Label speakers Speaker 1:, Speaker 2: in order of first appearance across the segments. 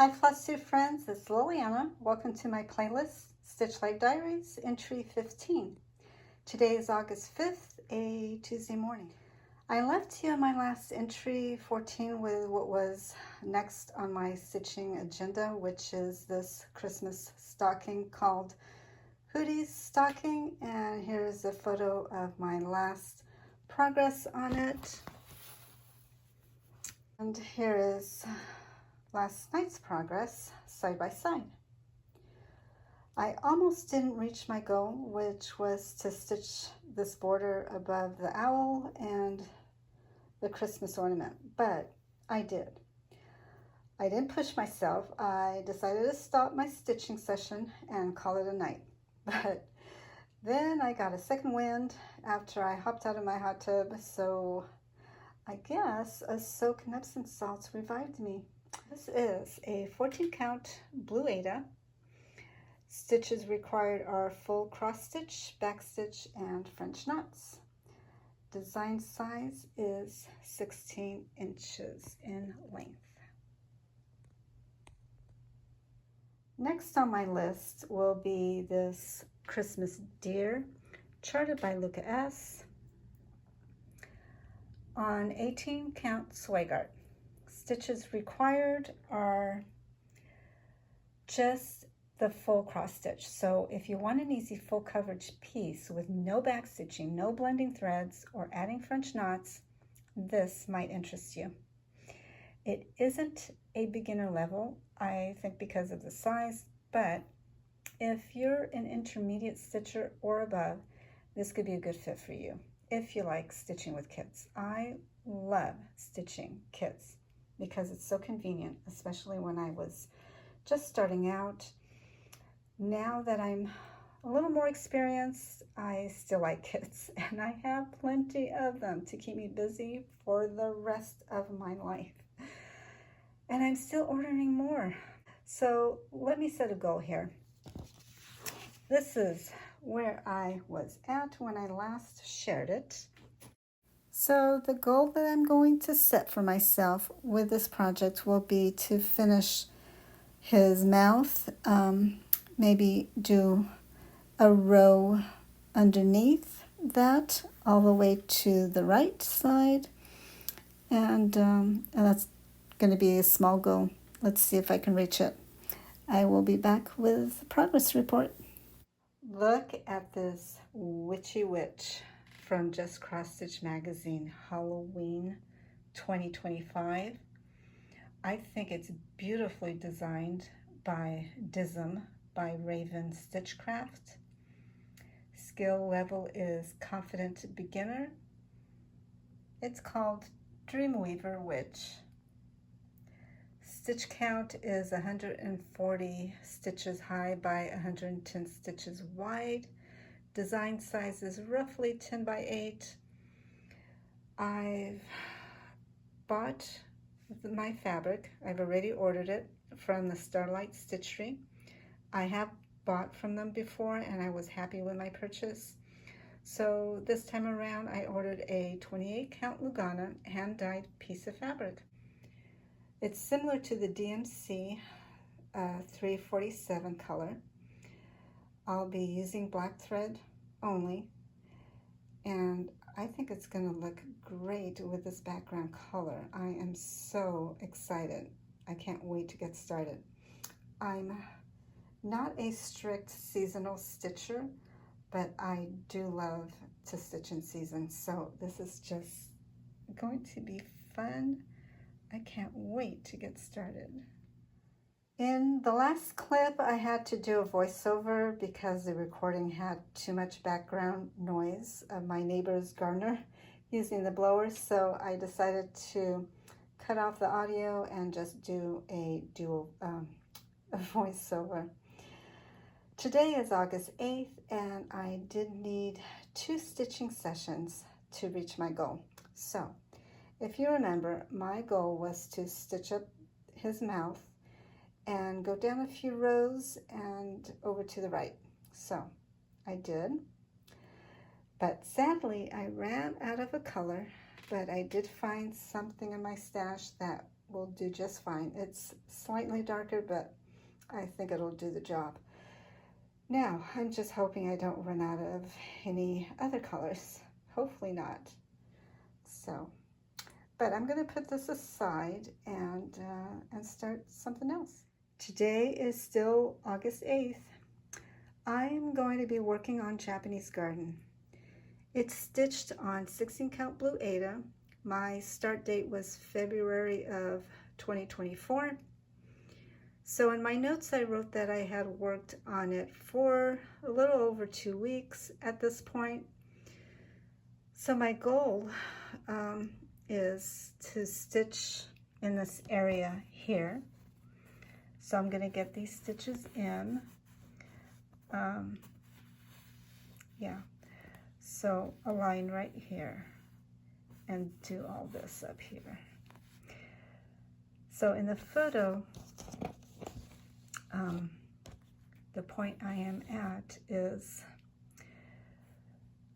Speaker 1: Hi Floss2 friends, it's Liliana. Welcome to my playlist, Stitch Life Diaries, entry 15. Today is August 5th, a Tuesday morning. I left you in my last entry 14 with what was next on my stitching agenda, which is this Christmas stocking called Hooties stocking, and here's a photo of my last progress on it. And here is last night's progress side by side. I almost didn't reach my goal, which was to stitch this border above the owl and the Christmas ornament, but I did. I didn't push myself. I decided to stop my stitching session and call it a night. But then I got a second wind after I hopped out of my hot tub, so I guess a soak in Epsom salts revived me. This is a 14 count blue Aida. Stitches required are full cross stitch, back stitch, and French knots. Design size is 16 inches in length. Next on my list will be this Christmas deer, charted by Luca S. on 18 count swag art. Stitches required are just the full cross stitch. So if you want an easy full coverage piece with no back stitching, no blending threads, or adding French knots, this might interest you. It isn't a beginner level, I think, because of the size, but if you're an intermediate stitcher or above, this could be a good fit for you if you like stitching with kids. I love stitching kids because it's so convenient, especially when I was just starting out. Now that I'm a little more experienced, I still like kids, and I have plenty of them to keep me busy for the rest of my life. And I'm still ordering more. So let me set a goal here. This is where I was at when I last shared it. So the goal that I'm going to set for myself with this project will be to finish his mouth, maybe do a row underneath that all the way to the right side, and that's going to be a small goal. Let's see if I can reach it. I will be back with a progress report. Look at this witchy witch from Just Cross Stitch Magazine, Halloween 2025. I think it's beautifully designed by Dism by Raven Stitchcraft. Skill level is Confident Beginner. It's called Dreamweaver Witch. Stitch count is 140 stitches high by 110 stitches wide. Design size is roughly 10 by 8. I've bought my fabric. I've already ordered it from the Starlight Stitchery. I have bought from them before and I was happy with my purchase. So this time around I ordered a 28 count Lugana hand-dyed piece of fabric. It's similar to the DMC 347 color. I'll be using black thread only, and I think it's going to look great with this background color. I am so excited. I can't wait to get started. I'm not a strict seasonal stitcher, but I do love to stitch in season, so this is just going to be fun. I can't wait to get started. In the last clip, I had to do a voiceover because the recording had too much background noise of my neighbor's gardener using the blower, so I decided to cut off the audio and just do a voiceover. Today is August 8th, and I did need 2 stitching sessions to reach my goal. So, if you remember, my goal was to stitch up his mouth and go down a few rows and over to the right. So I did, but sadly I ran out of a color, but I did find something in my stash that will do just fine. It's slightly darker, but I think it'll do the job. Now, I'm just hoping I don't run out of any other colors. Hopefully not. So, but I'm going to put this aside and start something else. Today is still August 8th. I'm going to be working on Japanese Garden. It's stitched on 16 count blue Aida. My start date was February of 2024. So in my notes I wrote that I had worked on it for a little over 2 weeks at this point. So my goal is to stitch in this area here. So I'm going to get these stitches in. Yeah, so a line right here and do all this up here. So in the photo, the point I am at is,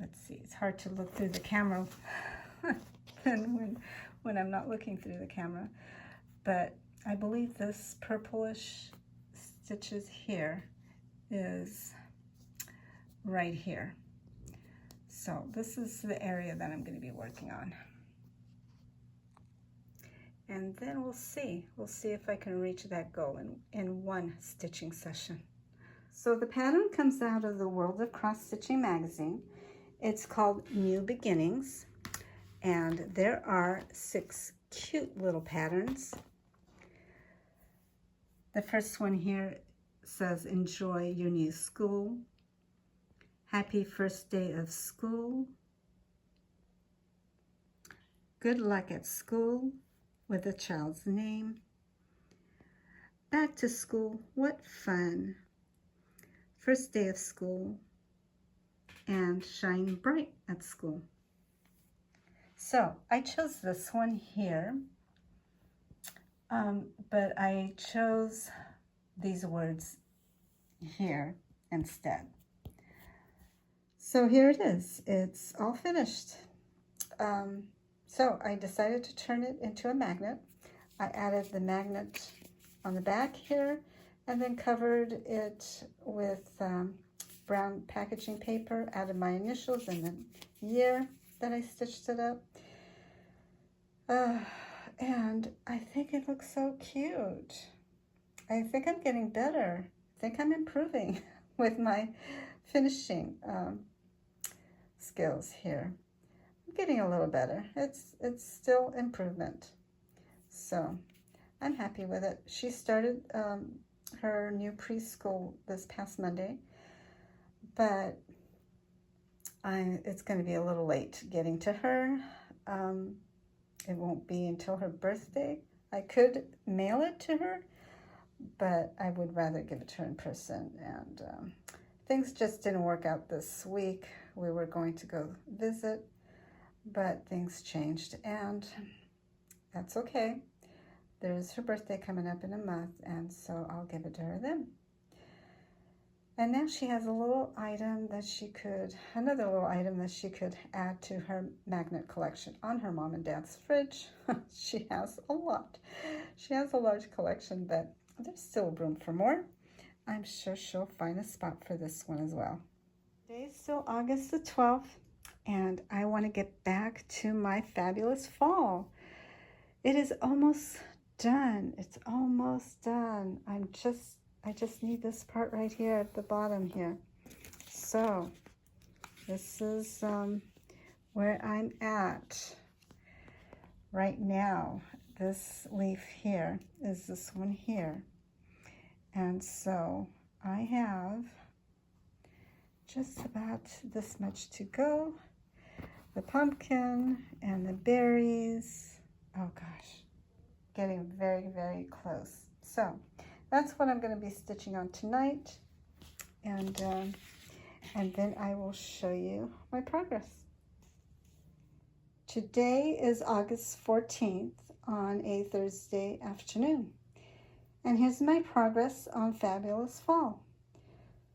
Speaker 1: let's see, it's hard to look through the camera than when I'm not looking through the camera, but I believe this purplish stitches here is right here. So this is the area that I'm going to be working on. And then we'll see if I can reach that goal in one stitching session. So the pattern comes out of the World of Cross Stitching magazine. It's called New Beginnings, and there are 6 cute little patterns. The first one here says, enjoy your new school. Happy first day of school. Good luck at school with a child's name. Back to school, what fun. First day of school. And shine bright at school. So I chose this one here, but I chose these words here instead. So here it is. It's all finished. So I decided to turn it into a magnet. I added the magnet on the back here and then covered it with brown packaging paper, added my initials and the year that I stitched it up. And I think it looks so cute. I think I'm getting better. I think I'm improving with my finishing skills here. I'm getting a little better. It's still improvement. So I'm happy with it. She started her new preschool this past Monday, but it's going to be a little late getting to her. It won't be until her birthday. I could mail it to her, but I would rather give it to her in person. And things just didn't work out this week. We were going to go visit, but things changed, and that's okay. There's her birthday coming up in a month, and so I'll give it to her then. And now she has a little item that another little item that she could add to her magnet collection on her mom and dad's fridge. She has a lot. She has a large collection, but there's still room for more. I'm sure she'll find a spot for this one as well. Today's still August the 12th, and I want to get back to my fabulous fall. It is almost done. It's almost done. I just need this part right here at the bottom here. So this is where I'm at right now. This leaf here is this one here. And so I have just about this much to go. The pumpkin and the berries. Oh gosh, getting very, very close. So that's what I'm going to be stitching on tonight, and then I will show you my progress. Today is August 14th on a Thursday afternoon, and here's my progress on Fabulous Fall.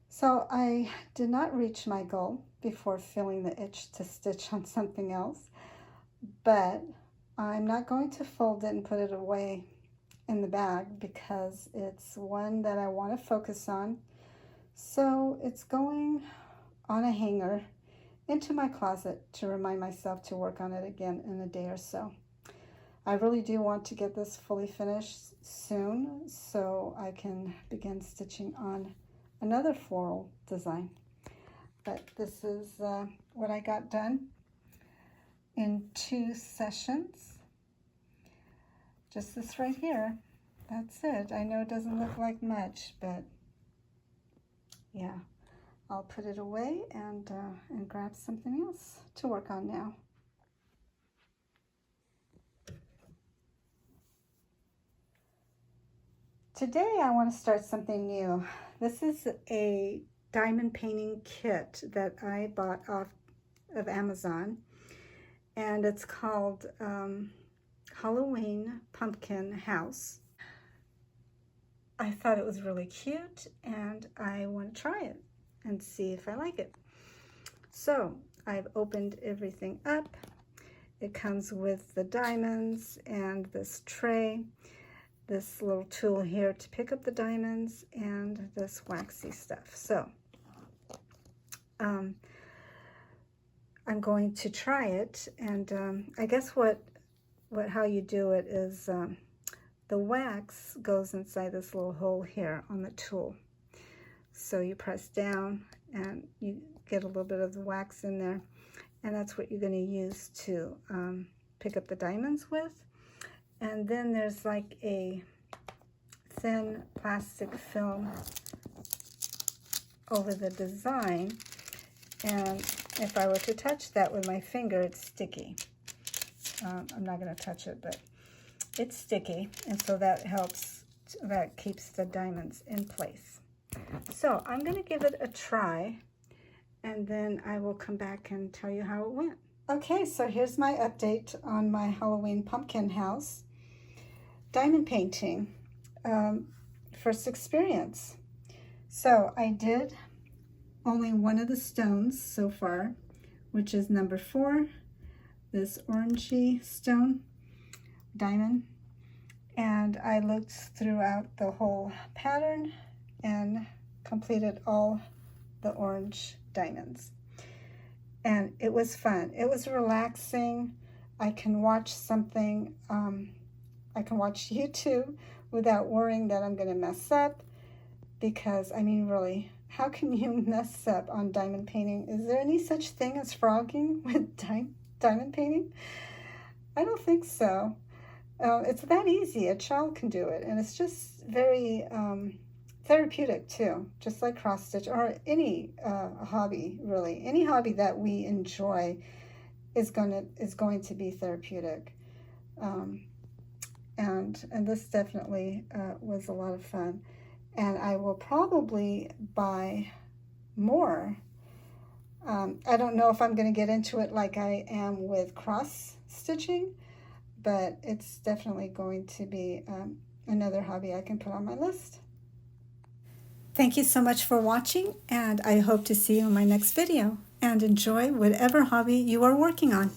Speaker 1: So I did not reach my goal before feeling the itch to stitch on something else, but I'm not going to fold it and put it away in the bag because it's one that I want to focus on. So it's going on a hanger into my closet to remind myself to work on it again in a day or so. I really do want to get this fully finished soon so I can begin stitching on another floral design. But this is what I got done in 2 sessions. Just this right here. That's it. I know it doesn't look like much, but yeah, I'll put it away and grab something else to work on now. Today I want to start something new. This is a diamond painting kit that I bought off of Amazon, and it's called Halloween Pumpkin House. I thought it was really cute and I want to try it and see if I like it. So I've opened everything up. It comes with the diamonds and this tray, this little tool here to pick up the diamonds, and this waxy stuff. So I'm going to try it, and I guess how you do it is the wax goes inside this little hole here on the tool. So you press down and you get a little bit of the wax in there, and that's what you're going to use to pick up the diamonds with. And then there's like a thin plastic film over the design, and if I were to touch that with my finger, it's sticky. I'm not going to touch it, but it's sticky, and so that helps, that keeps the diamonds in place. So I'm going to give it a try, and then I will come back and tell you how it went. Okay, so here's my update on my Halloween pumpkin house diamond painting. First experience. So I did only one of the stones so far, which is number 4, this orangey stone diamond, and I looked throughout the whole pattern and completed all the orange diamonds, and it was fun. It was relaxing. I can watch something, I can watch YouTube without worrying that I'm going to mess up, because I mean, really, how can you mess up on diamond painting? Is there any such thing as frogging with diamond painting? I don't think so. It's that easy. A child can do it, and it's just very therapeutic too, just like cross stitch or any hobby, really. Any hobby that we enjoy is going to be therapeutic. And this definitely was a lot of fun, and I will probably buy more. I don't know if I'm going to get into it like I am with cross stitching, but it's definitely going to be another hobby I can put on my list. Thank you so much for watching, and I hope to see you in my next video, and enjoy whatever hobby you are working on.